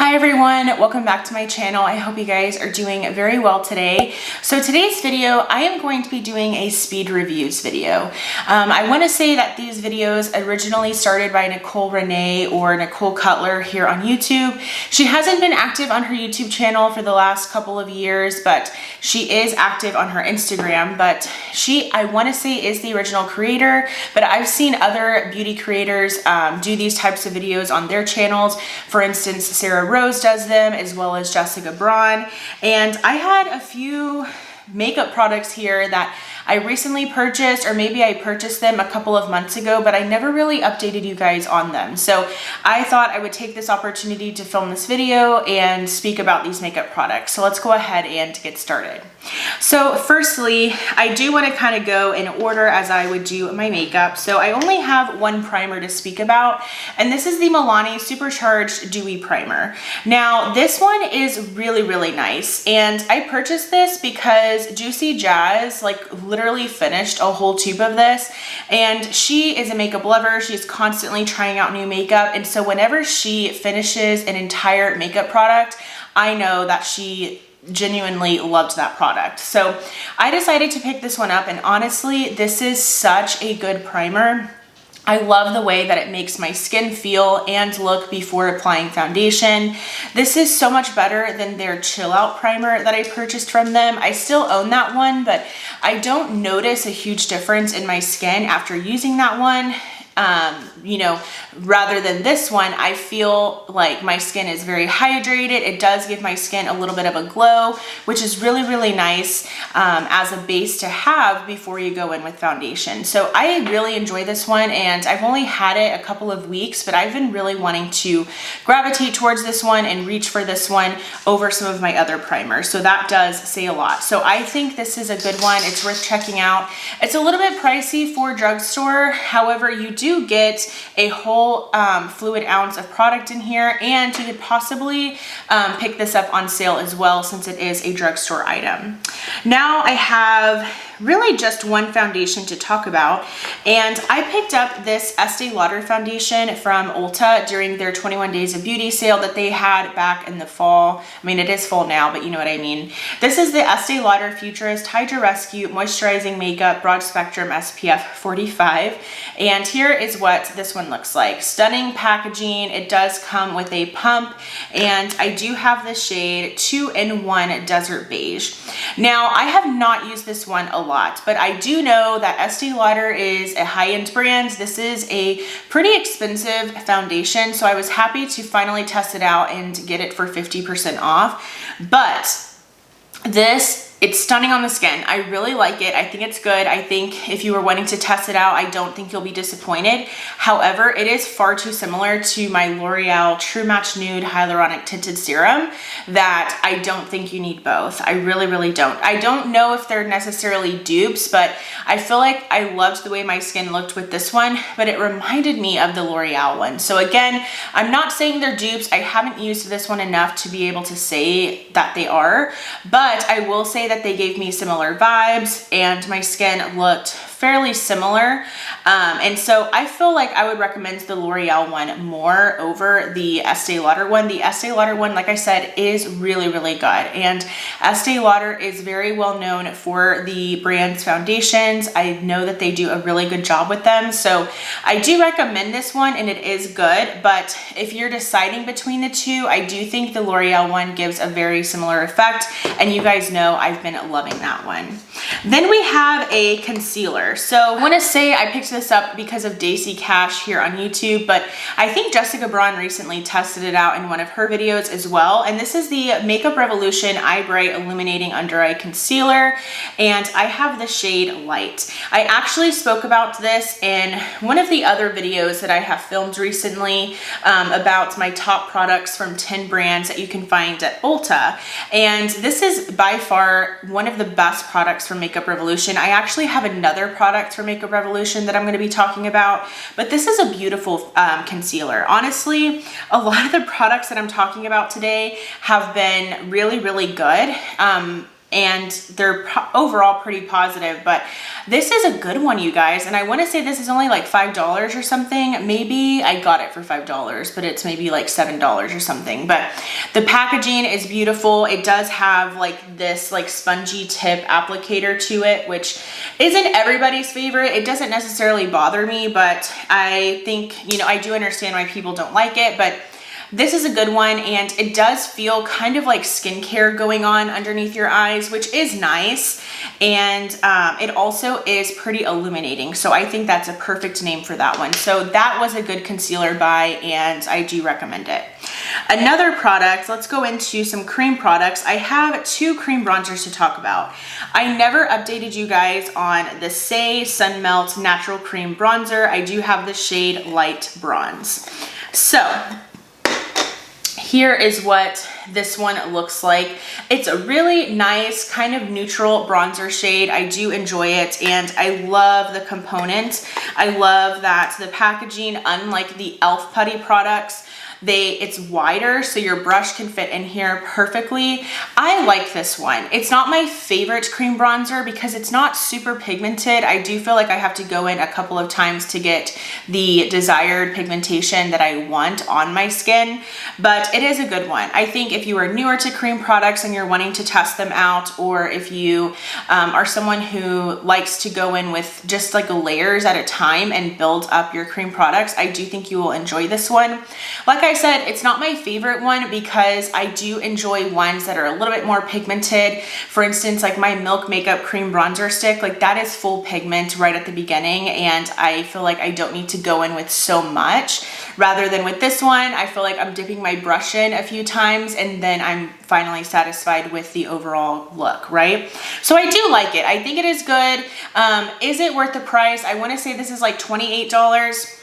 Hi everyone, welcome back to my channel. I hope you guys are doing very well today. So today's video, I am going to be doing a speed reviews video. I want to say that these videos originally started by Nicole Renee or Nicole Cutler here on YouTube. She hasn't been active on her YouTube channel for the last couple of years, but she is active on her Instagram. But she, I want to say, is the original creator, but I've seen other beauty creators do these types of videos on their channels. For instance, Sarah Rose does them, as well as Jessica Braun. And I had a few makeup products here that I recently purchased, or maybe I purchased them a couple of months ago, but I never really updated you guys on them. So I thought I would take this opportunity to film this video and speak about these makeup products. So let's go ahead and get started. So firstly, I do want to kind of go in order as I would do my makeup. So I only have one primer to speak about, and this is the Milani Supercharged Dewy Primer. Now, this one is really, really nice, and I purchased this because Juicy Jazz literally finished a whole tube of this, and she is a makeup lover. She's constantly trying out new makeup, and so whenever she finishes an entire makeup product, I know that she genuinely loved that product. So I decided to pick this one up, and honestly, this is such a good primer. I love the way that it makes my skin feel and look before applying foundation. This is so much better than their Chill Out primer that I purchased from them. I still own that one, but I don't notice a huge difference in my skin after using that one. Rather than this one, I feel like my skin is very hydrated. It does give my skin a little bit of a glow, which is really, really nice as a base to have before you go in with foundation. So I really enjoy this one, and I've only had it a couple of weeks, but I've been really wanting to gravitate towards this one and reach for this one over some of my other primers. So that does say a lot. So I think this is a good one. It's worth checking out. It's a little bit pricey for drugstore. However, you do get a whole fluid ounce of product in here, and you could possibly pick this up on sale as well, since it is a drugstore item. Now I have really just one foundation to talk about, and I picked up this Estee Lauder foundation from Ulta during their 21 Days of Beauty sale that they had back in the fall. I mean, it is fall now, but you know what I mean. This is the Estee Lauder Futurist Hydra Rescue Moisturizing Makeup Broad Spectrum SPF 45, and here is what this one looks like. Stunning packaging. It does come with a pump, and I do have the shade 2-in-1 Desert Beige. Now, I have not used this one a lot, but I do know that Estee Lauder is a high-end brand. This is a pretty expensive foundation, so I was happy to finally test it out and get it for 50% off. But it's stunning on the skin. I really like it. I think it's good. I think if you were wanting to test it out, I don't think you'll be disappointed. However, it is far too similar to my L'Oreal True Match Nude Hyaluronic Tinted Serum that I don't think you need both. I really, really don't. I don't know if they're necessarily dupes, but I feel like I loved the way my skin looked with this one, but it reminded me of the L'Oreal one. So again, I'm not saying they're dupes. I haven't used this one enough to be able to say that they are, but I will say that they gave me similar vibes, and my skin looked fairly similar. And so I feel like I would recommend the L'Oreal one more over the Estee Lauder one. The Estee Lauder one, like I said, is really, really good. And Estee Lauder is very well known for the brand's foundations. I know that they do a really good job with them. So I do recommend this one, and it is good. But if you're deciding between the two, I do think the L'Oreal one gives a very similar effect. And you guys know I've been loving that one. Then we have a concealer. So I want to say I picked this up because of Daisy Cash here on YouTube, but I think Jessica Braun recently tested it out in one of her videos as well. And this is the Makeup Revolution Eye Bright Illuminating Under Eye Concealer, and I have the shade Light. I actually spoke about this in one of the other videos that I have filmed recently about my top products from 10 brands that you can find at Ulta. And this is by far one of the best products from Makeup Revolution. I actually have another product for Makeup Revolution that I'm going to be talking about, but this is a beautiful concealer. Honestly, a lot of the products that I'm talking about today have been really, really good. and they're overall pretty positive, but this is a good one, you guys. And I want to say this is only like $5 or something. Maybe I got it for $5, but it's maybe like $7 or something. But the packaging is beautiful. It does have like this like spongy tip applicator to it, which isn't everybody's favorite. It doesn't necessarily bother me, but I think, you know, I do understand why people don't like it, but this is a good one, and it does feel kind of like skincare going on underneath your eyes, which is nice. And it also is pretty illuminating. So I think that's a perfect name for that one. So that was a good concealer buy, and I do recommend it. Another product, let's go into some cream products. I have 2 cream bronzers to talk about. I never updated you guys on the Saie Sun Melt Natural Cream Bronzer. I do have the shade Light Bronze. So here is what this one looks like. It's a really nice kind of neutral bronzer shade. I do enjoy it, and I love the components. I love that the packaging, unlike the e.l.f. putty products, it's wider so your brush can fit in here perfectly. I like this one. It's not my favorite cream bronzer because it's not super pigmented. I do feel like I have to go in a couple of times to get the desired pigmentation that I want on my skin, but it is a good one. I think if you are newer to cream products and you're wanting to test them out, or if you are someone who likes to go in with just like layers at a time and build up your cream products, I do think you will enjoy this one. Like I said, it's not my favorite one because I do enjoy ones that are a little bit more pigmented. For instance, like my Milk Makeup Cream Bronzer Stick, like that is full pigment right at the beginning, and I feel like I don't need to go in with so much. Rather than with this one, I feel like I'm dipping my brush in a few times and then I'm finally satisfied with the overall look, right? So I do like it. I think it is good. Is it worth the price? I want to say this is like $28.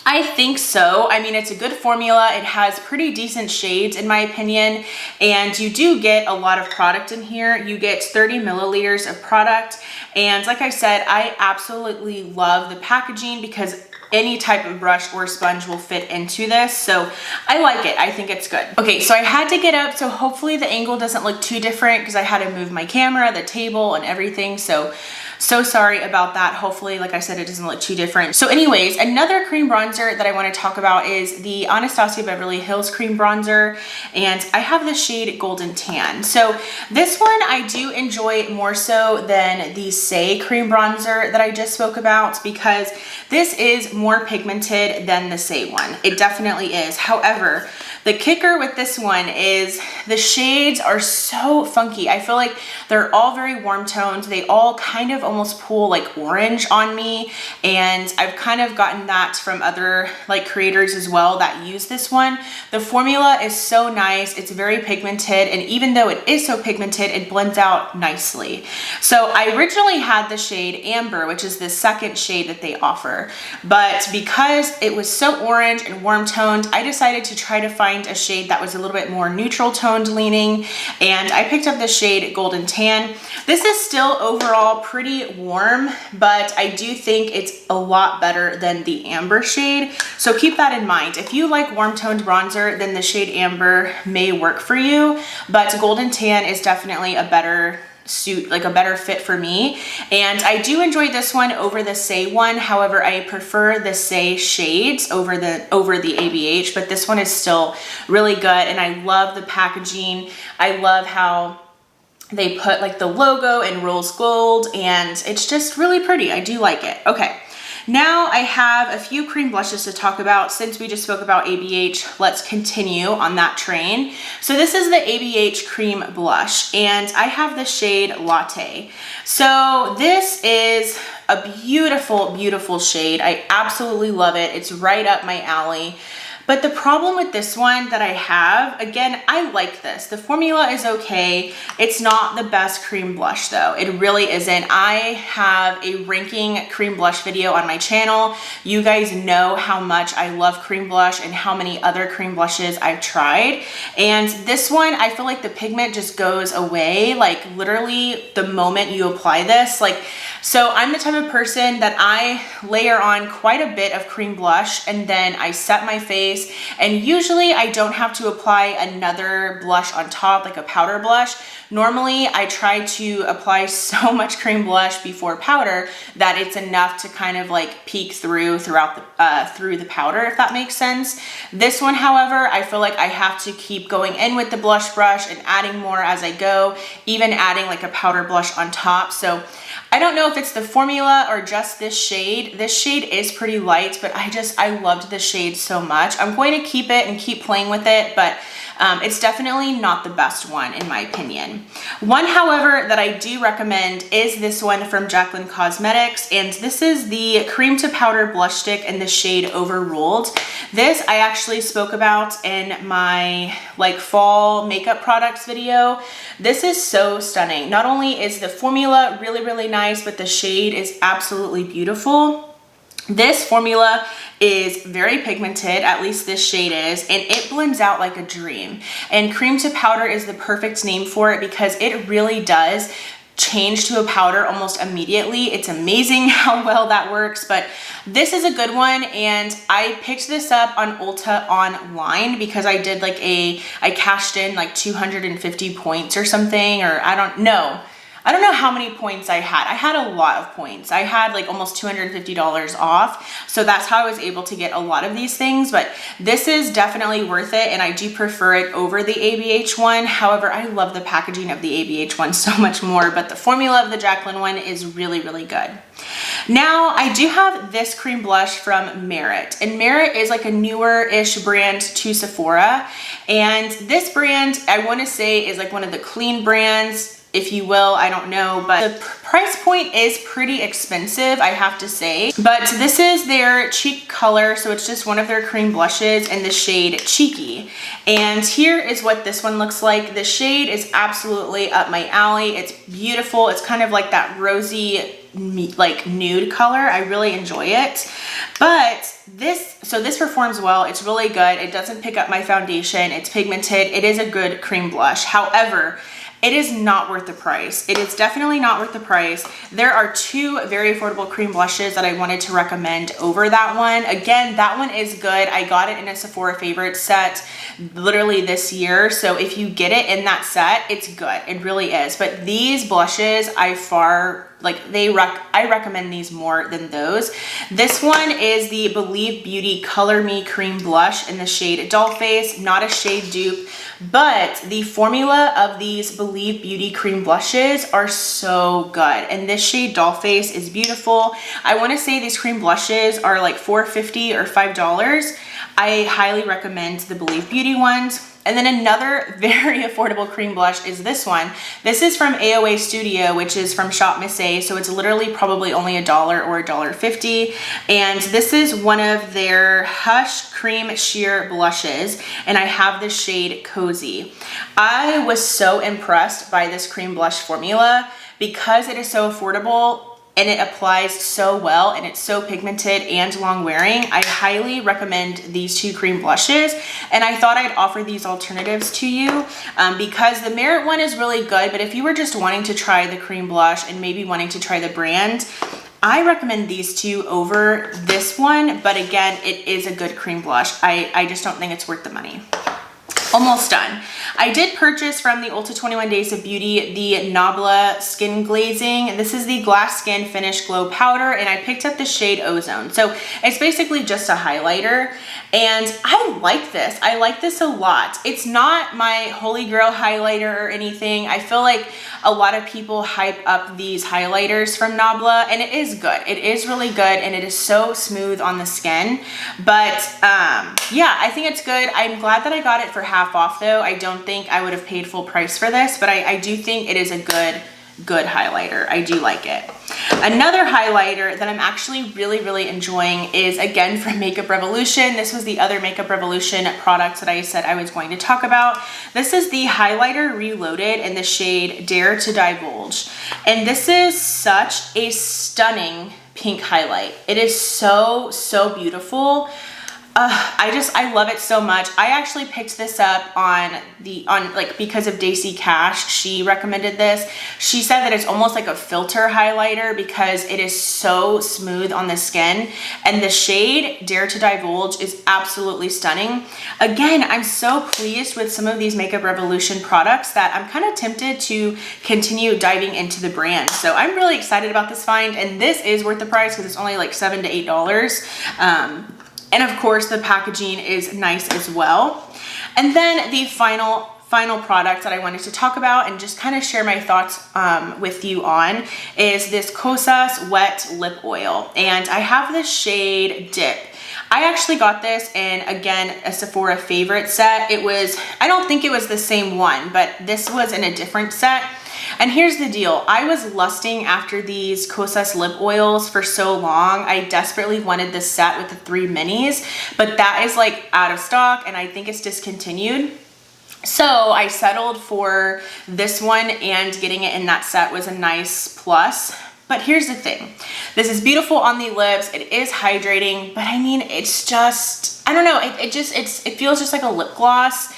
I think so. I mean, it's a good formula. It has pretty decent shades in my opinion, and you do get a lot of product in here. You get 30 milliliters of product, and like I said, I absolutely love the packaging because any type of brush or sponge will fit into this. So I like it. I think it's good. Okay, so I had to get up, so hopefully the angle doesn't look too different because I had to move my camera, the table, and everything. So sorry about that. Hopefully, like I said, it doesn't look too different. So anyways, another cream bronzer that I want to talk about is the Anastasia Beverly Hills cream bronzer, and I have the shade Golden Tan. So this one I do enjoy more so than the Saie cream bronzer that I just spoke about because this is more pigmented than the Saie one. It definitely is. However, the kicker with this one is the shades are so funky. I feel like they're all very warm toned. They all kind of almost pull like orange on me, and I've kind of gotten that from other like creators as well that use this one. The formula is so nice. It's very pigmented, and even though it is so pigmented, it blends out nicely. So I originally had the shade Amber, which is the second shade that they offer, but because it was so orange and warm toned, I decided to try to find a shade that was a little bit more neutral toned leaning, and I picked up the shade Golden Tan. This is still overall pretty warm, but I do think it's a lot better than the Amber shade. So keep that in mind. If you like warm toned bronzer, then the shade Amber may work for you, but Golden Tan is definitely a better suit, like a better fit for me. And I do enjoy this one over the Saie one. However, I prefer the Saie shades over the ABH, but this one is still really good, and I love the packaging. I love how they put like the logo in rose gold, and it's just really pretty. I do like it. Okay. Now I have a few cream blushes to talk about. Since we just spoke about ABH, let's continue on that train. So this is the ABH cream blush, and I have the shade Latte. So this is a beautiful, beautiful shade. I absolutely love it. It's right up my alley. But the problem with this one that I have, again, I like this. The formula is okay. It's not the best cream blush though. It really isn't. I have a ranking cream blush video on my channel. You guys know how much I love cream blush and how many other cream blushes I've tried. And this one, I feel like the pigment just goes away, like literally the moment you apply this. So I'm the type of person that I layer on quite a bit of cream blush, and then I set my face face. And usually I don't have to apply another blush on top, like a powder blush. Normally I try to apply so much cream blush before powder that it's enough to kind of like peek through the powder, if that makes sense. This one, however, I feel like I have to keep going in with the blush brush and adding more as I go, even adding like a powder blush on top. So I don't know if it's the formula or just this shade. This shade is pretty light, but I loved this shade so much. I'm going to keep it and keep playing with it, but it's definitely not the best one in my opinion. One, however, that I do recommend is this one from Jaclyn Cosmetics, and this is the Cream to Powder Blush Stick in the shade Overruled. This I actually spoke about in my like fall makeup products video. This is so stunning. Not only is the formula really, really nice, but the shade is absolutely beautiful. This formula is very pigmented, at least this shade is, and it blends out like a dream. And Cream to Powder is the perfect name for it because it really does change to a powder almost immediately. It's amazing how well that works, but this is a good one, and I picked this up on Ulta online because I did like I cashed in like 250 points or something, or I don't know how many points I had. I had a lot of points. I had like almost $250 off. So that's how I was able to get a lot of these things, but this is definitely worth it, and I do prefer it over the ABH one. However, I love the packaging of the ABH one so much more, but the formula of the Jaclyn one is really, really good. Now, I do have this cream blush from Merit, and Merit is like a newer-ish brand to Sephora, and this brand, I want to say, is like one of the clean brands, if you will, I don't know, but the price point is pretty expensive, I have to say. But this is their cheek color, so it's just one of their cream blushes in the shade Cheeky. And here is what this one looks like. The shade is absolutely up my alley. It's beautiful. It's kind of like that rosy, like nude color. I really enjoy it. But this performs well. It's really good. It doesn't pick up my foundation. It's pigmented. It is a good cream blush. However, it is not worth the price. It is definitely not worth the price. There are two very affordable cream blushes that I wanted to recommend over that one. Again, that one is good. I got it in a Sephora favorite set literally this year. So if you get it in that set, it's good. It really is. But these blushes, I recommend these more than those. This one is the Believe Beauty Color Me Cream Blush in the shade Dollface, not a shade dupe, but the formula of these Believe Beauty cream blushes are so good. And this shade Dollface is beautiful. I want to say these cream blushes are like $4.50 or $5. I highly recommend the Believe Beauty ones. And then another very affordable cream blush is this one. This is from AOA Studio, which is from Shop Miss A, so it's literally probably only $1 or $1.50. And this is one of their Hush Cream Sheer blushes, and I have the shade Cozy. I was so impressed by this cream blush formula because it is so affordable and it applies so well, and it's so pigmented and long wearing. I highly recommend these two cream blushes, and I thought I'd offer these alternatives to you because the Merit one is really good, but if you were just wanting to try the cream blush and maybe wanting to try the brand, I recommend these two over this one. But again, it is a good cream blush. I just don't think it's worth the money. Almost done. I did purchase from the Ulta 21 Days of Beauty the Nabla Skin Glazing. This is the Glass Skin Finish Glow Powder, and I picked up the shade Ozone. So it's basically just a highlighter, and I like this. I like this a lot. It's not my holy grail highlighter or anything. I feel like a lot of people hype up these highlighters from Nabla, and it is good. It is really good, and it is so smooth on the skin. But yeah, I think it's good. I'm glad that I got it for half off though. I don't think I would have paid full price for this, but I do think it is a good highlighter. I do like it. Another highlighter that I'm actually really enjoying is again from Makeup Revolution. This was the other Makeup Revolution product that I said I was going to talk about. This is the highlighter Reloaded in the shade Dare to Divulge, and this is such a stunning pink highlight. It is so beautiful. I love it so much. I actually picked this up on because of Daisy Cash. She recommended this. She said that it's almost like a filter highlighter because it is so smooth on the skin, and the shade Dare to Divulge is absolutely stunning. Again, I'm so pleased with some of these Makeup Revolution products that I'm kind of tempted to continue diving into the brand. So I'm really excited about this find, and this is worth the price because it's only like $7 to $8. And of course the packaging is nice as well. And then the final product that I wanted to talk about and just kind of share my thoughts with you on is this Kosas Wet Lip Oil. And I have the shade Dip. I actually got this in, again, a Sephora favorite set. I don't think it was the same one, but this was in a different set. And here's the deal. I was lusting after these Kosas lip oils for so long. I desperately wanted this set with the 3 minis, but that is like out of stock and I think it's discontinued. So I settled for this one, and getting it in that set was a nice plus. But here's the thing. This is beautiful on the lips. It is hydrating, but I mean, it's just, I don't know. It feels just like a lip gloss.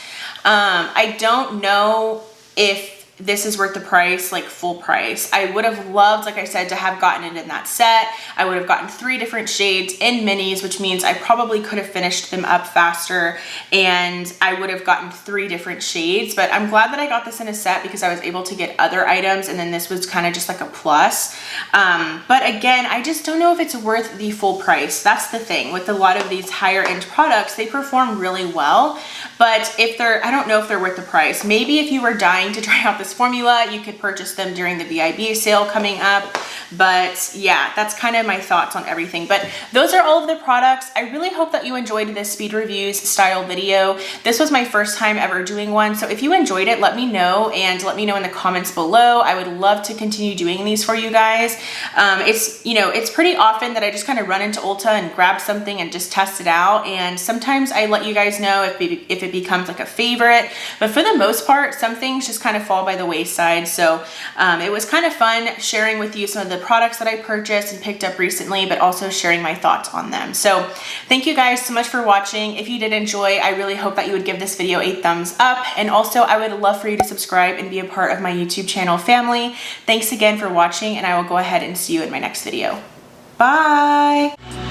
I don't know if this is worth the price, like full price. I would have loved, like I said, to have gotten it in that set. I would have gotten 3 different shades in minis, which means I probably could have finished them up faster, and I would have gotten 3 different shades. But I'm glad that I got this in a set because I was able to get other items, and then this was kind of just like a plus. But again, I just don't know if it's worth the full price. That's the thing with a lot of these higher end products. They perform really well, but I don't know if they're worth the price. Maybe if you were dying to try out this formula, you could purchase them during the VIB sale coming up. But yeah, that's kind of my thoughts on everything. But those are all of the products. I really hope that you enjoyed this speed reviews style video. This was my first time ever doing one. So if you enjoyed it, let me know, and let me know in the comments below. I would love to continue doing these for you guys. It's pretty often that I just kind of run into Ulta and grab something and just test it out. And sometimes I let you guys know if it becomes like a favorite, but for the most part, some things just kind of fall by the wayside. So it was kind of fun sharing with you some of the products that I purchased and picked up recently, but also sharing my thoughts on them. So thank you guys so much for watching. If you did enjoy, I really hope that you would give this video a thumbs up. And also I would love for you to subscribe and be a part of my YouTube channel family. Thanks again for watching, and I will go ahead and see you in my next video. Bye.